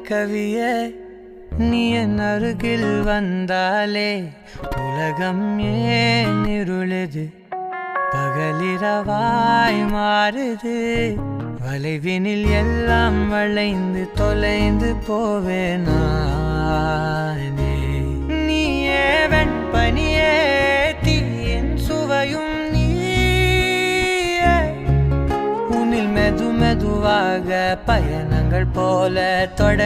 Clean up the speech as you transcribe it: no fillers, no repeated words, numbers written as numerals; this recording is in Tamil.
கவியே நீ என் அருகில் வந்தாலே உலகம் ஏன் இருளுது பகலிரவாய் மாறுது வளைவினில் எல்லாம் வளைந்து தொலைந்து போவேனே நீயே வெண்பனியே தீயின் சுவையும் நீயே உன்னில் மெதுவாக பயணங்கள் போல தொடங்கி